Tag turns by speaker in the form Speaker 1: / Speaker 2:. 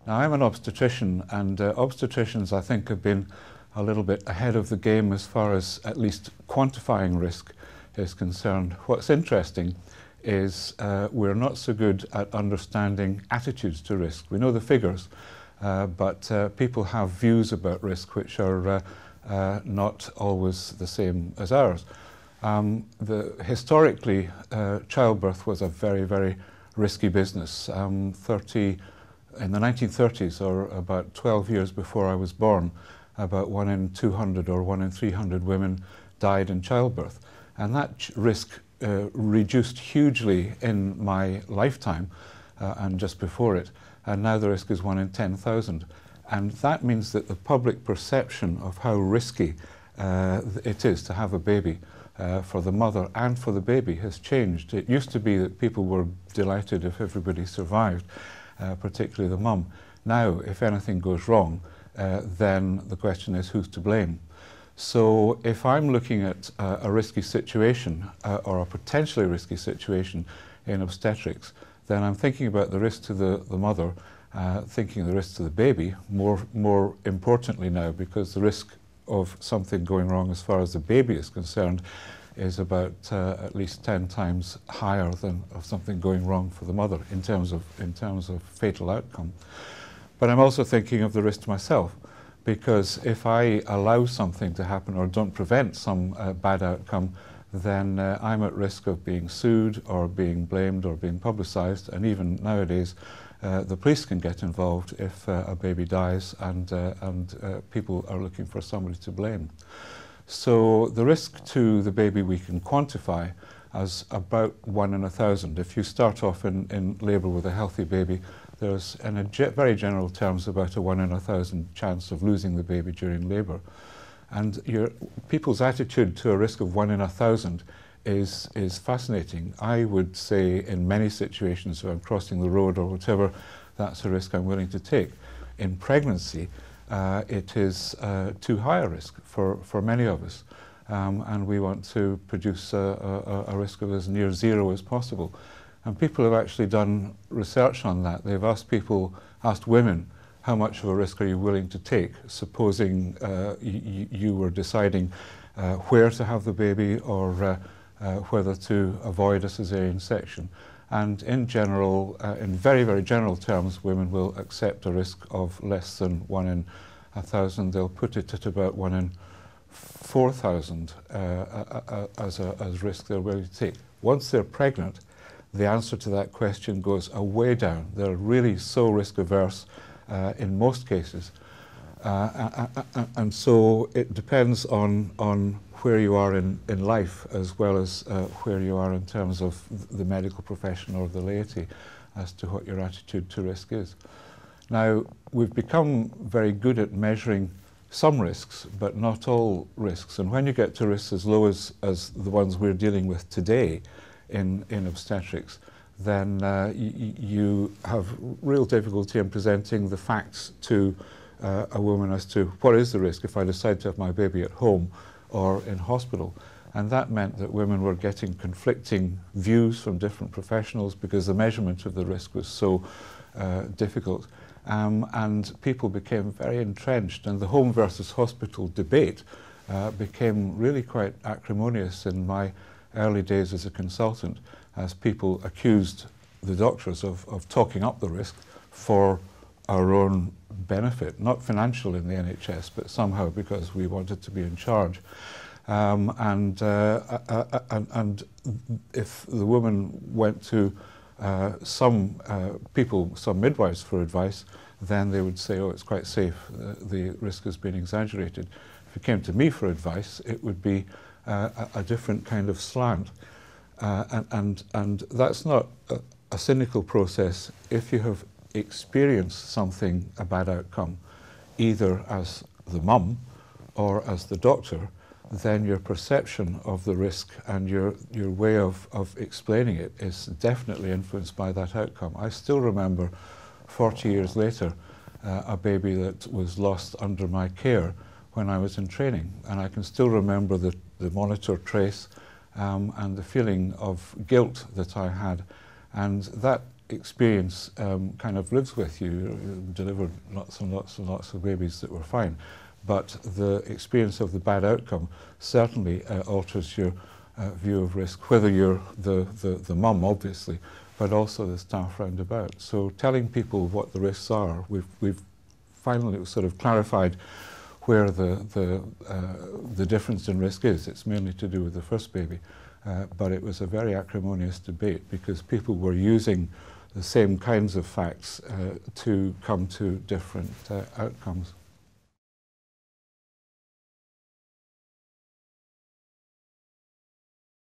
Speaker 1: Now, I'm an obstetrician, and obstetricians, I think, have been a little bit ahead of the game as far as at least quantifying risk is concerned. What's interesting is we're not so good at understanding attitudes to risk. We know the figures, but people have views about risk which are not always the same as ours. Historically, childbirth was a very, very risky business. In the 1930s, or about 12 years before I was born, about 1 in 200 or 1 in 300 women died in childbirth. And that risk reduced hugely in my lifetime and just before it. And now the risk is 1 in 10,000. And that means that the public perception of how risky it is to have a baby for the mother and for the baby has changed. It used to be that people were delighted if everybody survived, particularly the mum. Now, if anything goes wrong, then the question is who's to blame. So if I'm looking at a risky situation or a potentially risky situation in obstetrics, then I'm thinking about the risk to the mother, thinking the risk to the baby, more importantly now, because the risk of something going wrong as far as the baby is concerned is about at least 10 times higher than of something going wrong for the mother in terms of fatal outcome. But I'm also thinking of the risk to myself, because if I allow something to happen or don't prevent some bad outcome, then I'm at risk of being sued or being blamed or being publicised, and even nowadays the police can get involved if a baby dies and people are looking for somebody to blame. So the risk to the baby we can quantify as about 1 in 1,000. If you start off in labour with a healthy baby, there's, in very general terms, about a 1 in 1,000 chance of losing the baby during labour. And people's attitude to a risk of 1 in 1,000 is fascinating. I would say in many situations, if I'm crossing the road or whatever, that's a risk I'm willing to take. In pregnancy, it is too high a risk for many of us, and we want to produce a risk of as near zero as possible. And people have actually done research on that. They've asked women, how much of a risk are you willing to take, supposing you were deciding where to have the baby or whether to avoid a caesarean section. And in general, in very, very general terms, women will accept a risk of less than 1 in 1,000. They'll put it at about 1 in 4,000 as risk they're willing to take. Once they're pregnant, the answer to that question goes way down. They're really so risk averse in most cases. And so it depends on where you are in life, as well as where you are in terms of the medical profession or the laity, as to what your attitude to risk is. Now, we've become very good at measuring some risks, but not all risks. And when you get to risks as low as the ones we're dealing with today in obstetrics, then you have real difficulty in presenting the facts to a woman as to what is the risk if I decide to have my baby at home or in hospital. And that meant that women were getting conflicting views from different professionals because the measurement of the risk was so difficult. And people became very entrenched, and the home versus hospital debate became really quite acrimonious in my early days as a consultant, as people accused the doctors of talking up the risk for our own benefit, not financial in the NHS, but somehow because we wanted to be in charge. And if the woman went to some midwives for advice, then they would say, oh, it's quite safe, the risk has been exaggerated. If it came to me for advice, it would be a different kind of slant. And that's not a cynical process if you have experienced something, a bad outcome, either as the mum or as the doctor, then your perception of the risk and your way of explaining it is definitely influenced by that outcome. I still remember 40 years later a baby that was lost under my care when I was in training, and I can still remember the monitor trace and the feeling of guilt that I had, and that experience kind of lives with you. You delivered lots and lots and lots of babies that were fine, but the experience of the bad outcome certainly alters your view of risk, whether you're the mum, obviously, but also the staff round about. So telling people what the risks are, we've finally sort of clarified where the difference in risk is. It's mainly to do with the first baby, but it was a very acrimonious debate because people were using the same kinds of facts to come to different outcomes.